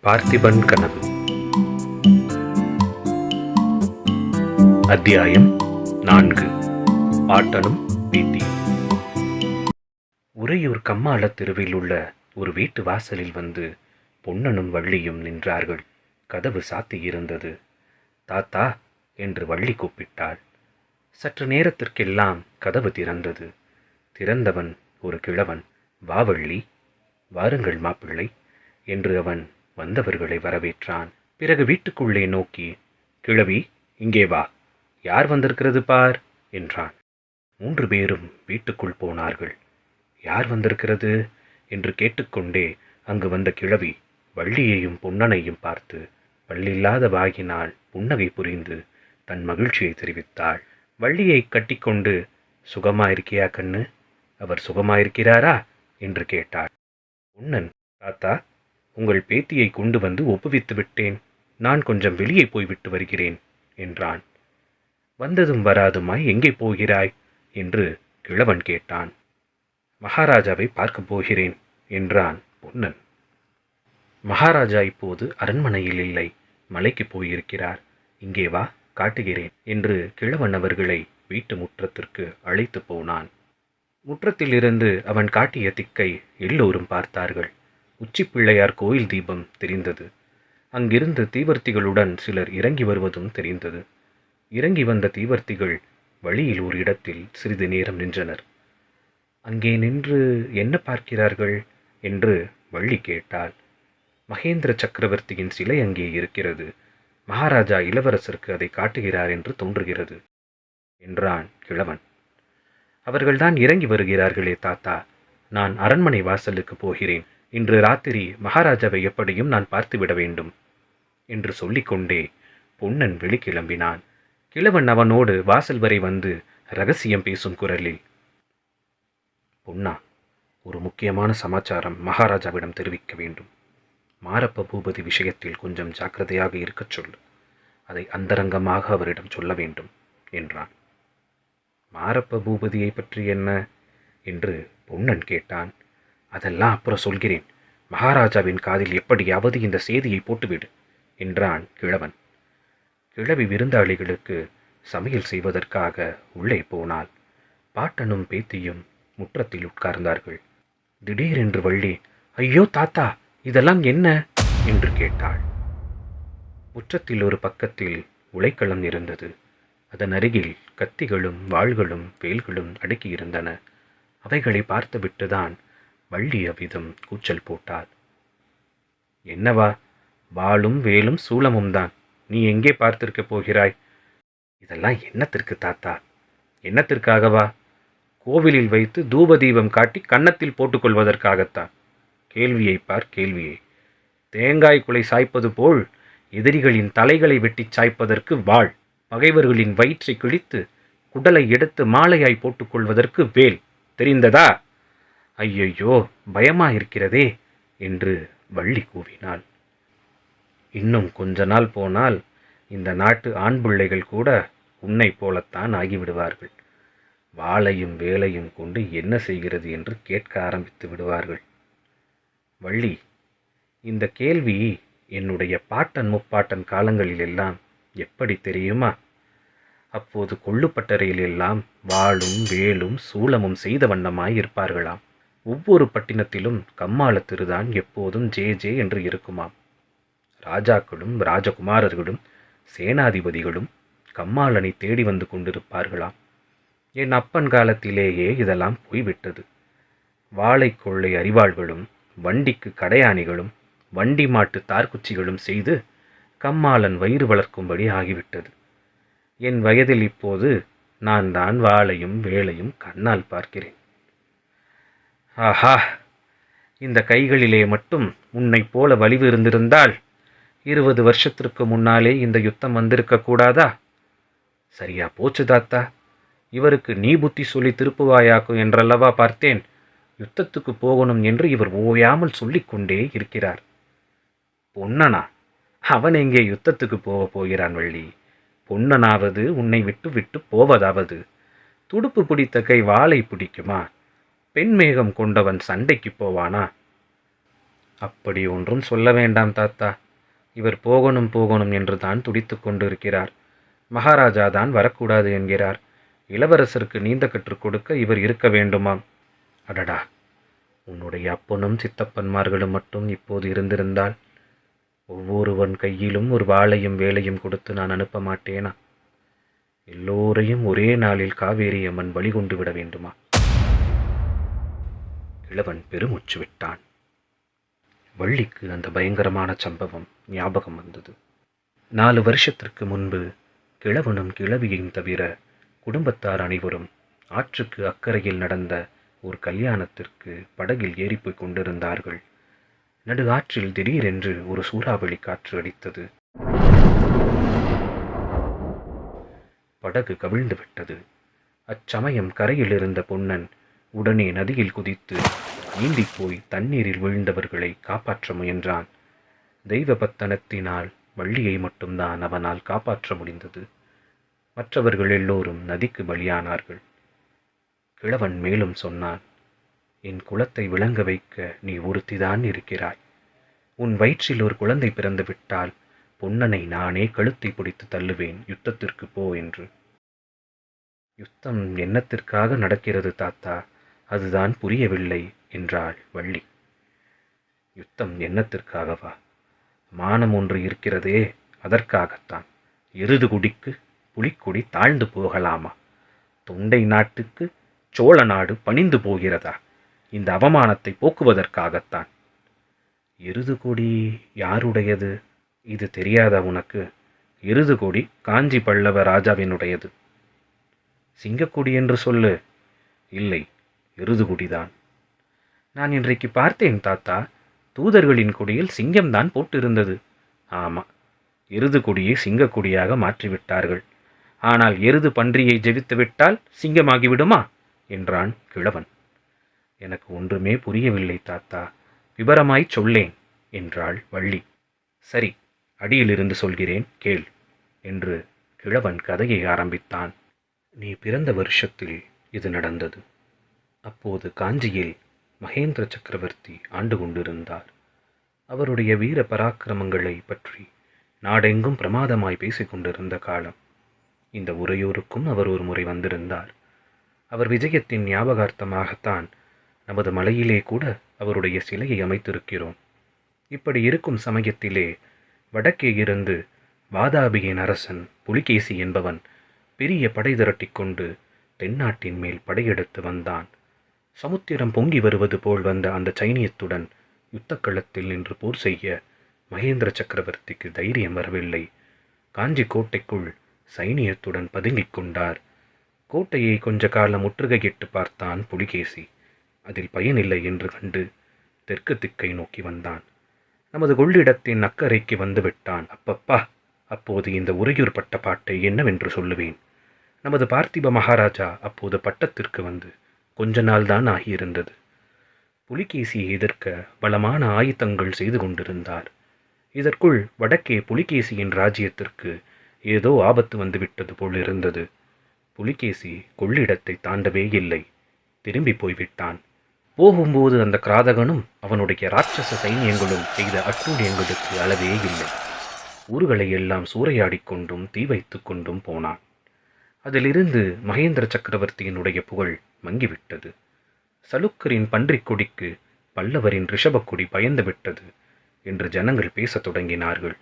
பார்த்திபன் கனவு. அத்தியாயம் 4. பாட்டனும் பேத்தியும். உறையூர் கம்மாள தெருவில் உள்ள ஒரு வீட்டு வாசலில் வந்து பொன்னனும் வள்ளியும் நின்றார்கள். கதவு சாத்தியிருந்தது. தாத்தா என்று வள்ளி கூப்பிட்டாள். சற்று நேரத்திற்கெல்லாம் கதவு திறந்தது. திறந்தவன் ஒரு கிழவன். வா வள்ளி, வாருங்கள் மாப்பிள்ளை என்று அவன் வந்தவர்களை வரவேற்றான். பிறகு வீட்டுக்குள்ளே நோக்கி, கிழவி இங்கே வா, யார் வந்திருக்கிறது பார் என்றான். 3 பேரும் வீட்டுக்குள் போனார்கள். யார் வந்திருக்கிறது என்று கேட்டுக்கொண்டே அங்கு வந்த கிழவி வள்ளியையும் பொன்னனையும் பார்த்து பல்லில்லாத வாயினால் புன்னகை புரிந்து தன் மகிழ்ச்சியை தெரிவித்தாள். வள்ளியை கட்டிக்கொண்டு, சுகமாயிருக்கியா கண்ணு, அவர் சுகமாயிருக்கிறாரா என்று கேட்டாள். பொன்னன், தாத்தா, உங்கள் பேத்தியை கொண்டு வந்து ஒப்புவித்து விட்டேன். நான் கொஞ்சம் வெளியே போய்விட்டு வருகிறேன் என்றான். வந்ததும் வராதுமாய் எங்கே போகிறாய் என்று கிழவன் கேட்டான். மகாராஜாவை பார்க்கப் போகிறேன் என்றான் பொன்னன். மகாராஜா இப்போது அரண்மனையில் இல்லை, மலைக்கு போயிருக்கிறார். இங்கே வா, காட்டுகிறேன் என்று கிழவன் அவர்களை வீட்டு முற்றத்திற்கு அழைத்து போனான். முற்றத்திலிருந்து அவன் காட்டிய திக்கை எல்லோரும் பார்த்தார்கள். உச்சி பிள்ளையார் கோயில் தீபம் தெரிந்தது. அங்கிருந்து தீவர்த்திகளுடன் சிலர் இறங்கி வருவதும் தெரிந்தது. இறங்கி வந்த தீவர்த்திகள் வழியில் ஒரு இடத்தில் சிறிது நேரம் நின்றனர். அங்கே நின்று என்ன பார்க்கிறார்கள் என்று வள்ளி கேட்டாள். மகேந்திர சக்கரவர்த்தியின் சிலை அங்கே இருக்கிறது. மகாராஜா இளவரசருக்கு அதை காட்டுகிறார் என்று தோன்றுகிறது என்றான் கிழவன். அவர்கள்தான் இறங்கி வருகிறார்களே தாத்தா, நான் அரண்மனை வாசலுக்கு போகிறேன். இன்று ராத்திரி மகாராஜாவை எப்படியும் நான் பார்த்துவிட வேண்டும் என்று சொல்லிக்கொண்டே பொன்னன் வெளிக்கிளம்பினான். கிழவன் அவனோடு வாசல் வரை வந்து ரகசியம் பேசும் குரலில், பொன்னா, ஒரு முக்கியமான சமாச்சாரம் மகாராஜாவிடம் தெரிவிக்க வேண்டும். மாரப்ப பூபதி விஷயத்தில் கொஞ்சம் ஜாக்கிரதையாக இருக்கச் சொல்லு. அதை அந்தரங்கமாக அவரிடம் சொல்ல வேண்டும் என்றான். மாரப்ப பூபதியை பற்றி என்ன என்று பொன்னன் கேட்டான். அதெல்லாம் அப்புறம் சொல்கிறேன். மகாராஜாவின் காதில் எப்படியாவது இந்த செய்தியை போட்டுவிடு என்றான் கிழவன். கிழவி விருந்தாளிகளுக்கு சமையல் செய்வதற்காக உள்ளே போனாள். பாட்டனும் பேத்தியும் முற்றத்தில் உட்கார்ந்தார்கள். திடீரென்று வள்ளி, ஐயோ தாத்தா, இதெல்லாம் என்ன என்று கேட்டாள். முற்றத்தில் ஒரு பக்கத்தில் உலைக்களம் இருந்தது. அதன் அருகில் கத்திகளும் வாள்களும் வேல்களும் அடுக்கியிருந்தன. அவைகளை பார்த்துவிட்டுதான் வள்ளி அவ்விதம் கூச்சல் போட்டாள். என்னவா, வாளும் வேலும் சூலமும் தான், நீ எங்கே பார்த்திருக்க போகிறாய்? இதெல்லாம் என்னத்திற்கு தாத்தா? என்னத்திற்காகவா? கோவிலில் வைத்து தூபதீபம் காட்டி கன்னத்தில் போட்டுக்கொள்வதற்காகத்தான். கேள்வியை பார், கேள்வியை. தேங்காய் குலை சாய்ப்பது போல் எதிரிகளின் தலைகளை வெட்டி சாய்ப்பதற்கு வாள், பகைவர்களின் வயிற்றை கிழித்து குடலை எடுத்து மாலையாய் போட்டுக்கொள்வதற்கு வேல். தெரிந்ததா? ஐயையோ, பயமாயிருக்கிறதே என்று வள்ளி கூவினாள். இன்னும் கொஞ்ச நாள் போனால் இந்த நாட்டு ஆண் பிள்ளைகள் கூட உன்னை போலத்தான் ஆகிவிடுவார்கள். வாளையும் வேலையும் கொண்டு என்ன செய்கிறது என்று கேட்க ஆரம்பித்து விடுவார்கள். வள்ளி, இந்த கேள்வி என்னுடைய பாட்டன் முப்பாட்டன் காலங்களிலெல்லாம் எப்படி தெரியுமா? அப்போது கொள்ளுப்பட்டறையிலெல்லாம் வாளும் வேலும் சூலமும் செய்த வண்ணமாய் இருப்பார்களாம். ஒவ்வொரு பட்டினத்திலும் கம்மாள திருதான் எப்போதும் ஜே ஜே என்று இருக்குமாம். ராஜாக்களும் ராஜகுமாரர்களும் சேனாதிபதிகளும் கம்மாளனை தேடி வந்து கொண்டிருப்பார்களாம். என் அப்பன் காலத்திலேயே இதெல்லாம் போய்விட்டது. வாளை கொள்ளை அறிவாள்களும் வண்டிக்கு கடையாணிகளும் வண்டி மாட்டு தார்குச்சிகளும் செய்து கம்மாளன் வயிறு வளர்க்கும்படி ஆகிவிட்டது. என் வயதில் இப்போது நான் தான் வாளையும் வேலையும் கண்ணால் பார்க்கிறேன். ஆஹா, இந்த கைகளிலே மட்டும் உன்னை போல வலிவு இருந்திருந்தால் 20 வருஷத்திற்கு முன்னாலே இந்த யுத்தம் வந்திருக்க கூடாதா? சரியா போச்சு தாத்தா, இவருக்கு நீ புத்தி சொல்லி திருப்புவாயாக்கும் என்றல்லவா பார்த்தேன். யுத்தத்துக்கு போகணும் என்று இவர் ஓயாமல் சொல்லிக்கொண்டே இருக்கிறார். பொன்னனா? அவன் எங்கே யுத்தத்துக்கு போகிறான் வள்ளி? பொன்னனாவது உன்னை விட்டு விட்டு போவதாவது? துடுப்பு பிடித்த கை வாளை பிடிக்குமா? பெண்மேகம் கொண்டவன் சண்டைக்கு போவானா? அப்படி ஒன்றும் சொல்ல வேண்டாம் தாத்தா. இவர் போகணும் போகணும் என்று தான் துடித்து கொண்டிருக்கிறார். மகாராஜா தான் வரக்கூடாது என்கிறார். இளவரசருக்கு நீந்த கற்றுக் கொடுக்க இவர் இருக்க வேண்டுமாம். அடடா, உன்னுடைய அப்பனும் சித்தப்பன்மார்களும் மட்டும் இப்போது இருந்திருந்தால் ஒவ்வொருவன் கையிலும் ஒரு வாளையும் வேலையும் கொடுத்து நான் அனுப்ப மாட்டேனா? எல்லோரையும் ஒரே நாளில் காவேரி அம்மன் பலி கொண்டு விட வேண்டுமா? கிழவன் பெருமூச்சு விட்டான். வள்ளிக்கு அந்த பயங்கரமான சம்பவம் ஞாபகம் வந்தது. 4 வருஷத்திற்கு முன்பு கிழவனும் கிழவியையும் தவிர குடும்பத்தார் அனைவரும் ஆற்றுக்கு அக்கறையில் நடந்த ஒரு கல்யாணத்திற்கு படகில் ஏறிப்போய் கொண்டிருந்தார்கள். நடு ஆற்றில் திடீரென்று ஒரு சூறாவளி காற்று அடித்தது. படகு கவிழ்ந்து விட்டது. அச்சமயம் கரையில் இருந்த பொன்னன் உடனே நதியில் குதித்து நீந்தி போய் தண்ணீரில் விழுந்தவர்களை காப்பாற்ற முயன்றான். தெய்வ பத்தனத்தினால் வள்ளியை மட்டும்தான் அவனால் காப்பாற்ற முடிந்தது. மற்றவர்கள் எல்லோரும் நதிக்கு பலியானார்கள். கிழவன் மேலும் சொன்னான், என் குலத்தை விளங்க வைக்க நீ ஒருத்திதான் இருக்கிறாய். உன் வயிற்றில் ஒரு குழந்தை பிறந்து விட்டால் பொன்னனை நானே கழுத்தை பிடித்து தள்ளுவேன், யுத்தத்திற்கு போ என்று. யுத்தம் என்னத்திற்காக நடக்கிறது தாத்தா, அதுதான் புரியவில்லை என்றாள் வள்ளி. யுத்தம் என்னத்திற்காகவா? மானம் ஒன்று இருக்கிறதே, அதற்காகத்தான். எருது குடிக்கு புலிக்குடி தாழ்ந்து போகலாமா? தொண்டை நாட்டுக்கு சோழ நாடு பணிந்து போகிறதா? இந்த அவமானத்தை போக்குவதற்காகத்தான். எருது கொடி யாருடையது? இது தெரியாதா உனக்கு? எருது கொடி காஞ்சி பல்லவ ராஜாவினுடையது. சிங்கக்கொடி என்று சொல்லு. இல்லை, எருது கொடிதான். நான் இன்றைக்கு பார்த்தேன் தாத்தா, தூதர்களின் கொடியில் சிங்கம்தான் போட்டிருந்தது. ஆமாம், எருது கொடியை சிங்கக்கொடியாக மாற்றிவிட்டார்கள். ஆனால் எருது பன்றியை ஜெயித்து விட்டால் சிங்கமாகிவிடுமா என்றான் கிழவன். எனக்கு ஒன்றுமே புரியவில்லை தாத்தா, விபரமாய் சொல்லேன் என்றாள் வள்ளி. சரி, அடியிலிருந்து சொல்கிறேன் கேள் என்று கிழவன் கதையை ஆரம்பித்தான். நீ பிறந்த வருஷத்தில் இது நடந்தது. அப்போது காஞ்சியில் மகேந்திர சக்கரவர்த்தி ஆண்டு கொண்டிருந்தார். அவருடைய வீர பராக்கிரமங்களை பற்றி நாடெங்கும் பிரமாதமாய் பேசிக்கொண்டிருந்த காலம். இந்த உறையூருக்கும் அவர் ஒரு முறை வந்திருந்தார். அவர் விஜயத்தின் ஞாபகார்த்தமாகத்தான் நமது மலையிலே கூட அவருடைய சிலையை அமைத்திருக்கிறோம். இப்படி இருக்கும் சமயத்திலே வடக்கே இருந்து வாதாபியின் அரசன் புலிகேசி என்பவன் பெரிய படை திரட்டி கொண்டு தென்னாட்டின் மேல் படையெடுத்து வந்தான். சமுத்திரம் பொங்கி வருவது போல் வந்த அந்த சைனியத்துடன் யுத்தக்களத்தில் நின்று போர் செய்ய மகேந்திர சக்கரவர்த்திக்கு தைரியம் வரவில்லை. காஞ்சி கோட்டைக்குள் சைனியத்துடன் பதுங்கிக் கொண்டார். கோட்டையை கொஞ்ச காலம் முற்றுகையிட்டு பார்த்தான் புலிகேசி. அதில் பயனில்லை என்று கண்டு தெற்கு திக்கை நோக்கி வந்தான். நமது கொள்ளிடத்தின் அக்கறைக்கு வந்துவிட்டான். அப்பப்பா, அப்போது இந்த உறையூர் பட்ட பாட்டை என்னவென்று சொல்லுவேன். நமது பார்த்திப மகாராஜா அப்போது பட்டத்திற்கு வந்து கொஞ்ச நாள் தான் ஆகியிருந்தது. புலிகேசியை எதிர்க்க பலமான ஆயுதங்கள் செய்து கொண்டிருந்தார். இதற்குள் வடக்கே புலிகேசியின் ராஜ்யத்திற்கு ஏதோ ஆபத்து வந்துவிட்டது போல் இருந்தது. புலிகேசி கொள்ளிடத்தை தாண்டவே இல்லை, திரும்பி போய்விட்டான். போகும்போது அந்த கிராதகனும் அவனுடைய ராட்சச சைன்யங்களும் செய்த அட்டூழியங்களுக்கு அளவே இல்லை. ஊர்களை எல்லாம் சூறையாடிக்கொண்டும் தீ வைத்து கொண்டும் போனான். அதிலிருந்து மகேந்திர சக்கரவர்த்தியினுடைய புகழ் மங்கிவிட்டது. சலுக்கரின் பன்றிக் கொடிக்கு பல்லவரின் ரிஷபக்கொடி பயந்து விட்டது என்று ஜனங்கள் பேசத் தொடங்கினார்கள்.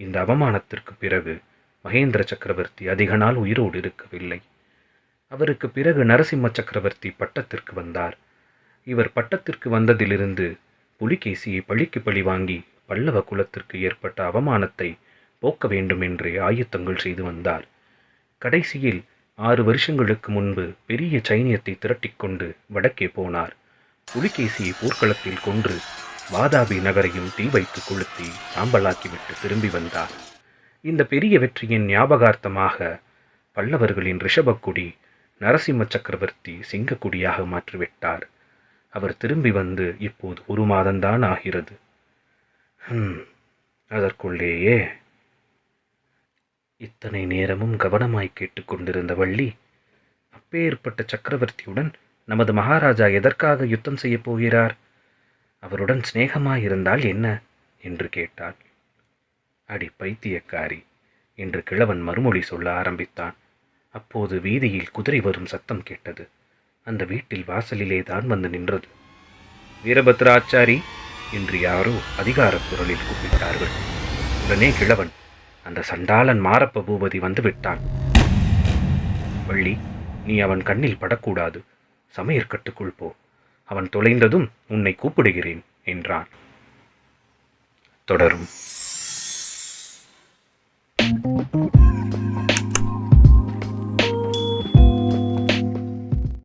இந்த அவமானத்திற்கு பிறகு மகேந்திர சக்கரவர்த்தி அதிக நாள் உயிரோடு இருக்கவில்லை. அவருக்கு பிறகு நரசிம்ம சக்கரவர்த்தி பட்டத்திற்கு வந்தார். இவர் பட்டத்திற்கு வந்ததிலிருந்து புலிகேசியை பழிக்கு பழி வாங்கி பல்லவ குலத்திற்கு ஏற்பட்ட அவமானத்தை போக்க வேண்டும் என்றே ஆயுத்தங்கள் செய்து வந்தார். கடைசியில் 6 வருஷங்களுக்கு முன்பு பெரிய சைனியத்தை திரட்டிக்கொண்டு வடக்கே போனார். புலிகேசியை போர்க்களத்தில் கொன்று வாதாபி நகரையும் தீ வைத்து கொளுத்தி சாம்பலாக்கிவிட்டு திரும்பி வந்தார். இந்த பெரிய வெற்றியின் ஞாபகார்த்தமாக பல்லவர்களின் ரிஷபக்குடி நரசிம்ம சக்கரவர்த்தி சிங்கக்குடியாக மாற்றிவிட்டார். அவர் திரும்பி வந்து இப்போது 1 மாதம்தான் ஆகிறது. அதற்குள்ளேயே இத்தனை நேரமும் கவனமாய் கேட்டுக்கொண்டிருந்த வள்ளி, அப்பேற்பட்ட சக்கரவர்த்தியுடன் நமது மகாராஜா எதற்காக யுத்தம் செய்யப் போகிறார்? அவருடன் சிநேகமாயிருந்தால் என்ன என்று கேட்டாள். அடி பைத்தியக்காரி என்று கிழவன் மறுமொழி சொல்ல ஆரம்பித்தான். அப்போது வீதியில் குதிரை வரும் சத்தம் கேட்டது. அந்த வீட்டில் வாசலிலே தான் வந்து நின்றது. வீரபத்ராச்சாரி என்று யாரோ அதிகார குரலில் கூப்பிட்டார்கள். உடனே கிழவன், அந்த சண்டாளன் மாரப்ப பூபதி வந்து விட்டான். வள்ளி, நீ அவன் கண்ணில் படக்கூடாது. சமையற்கட்டுக்குள் போ. அவன் தொலைந்ததும் உன்னை கூப்பிடுகிறேன் என்றான். தொடரும்.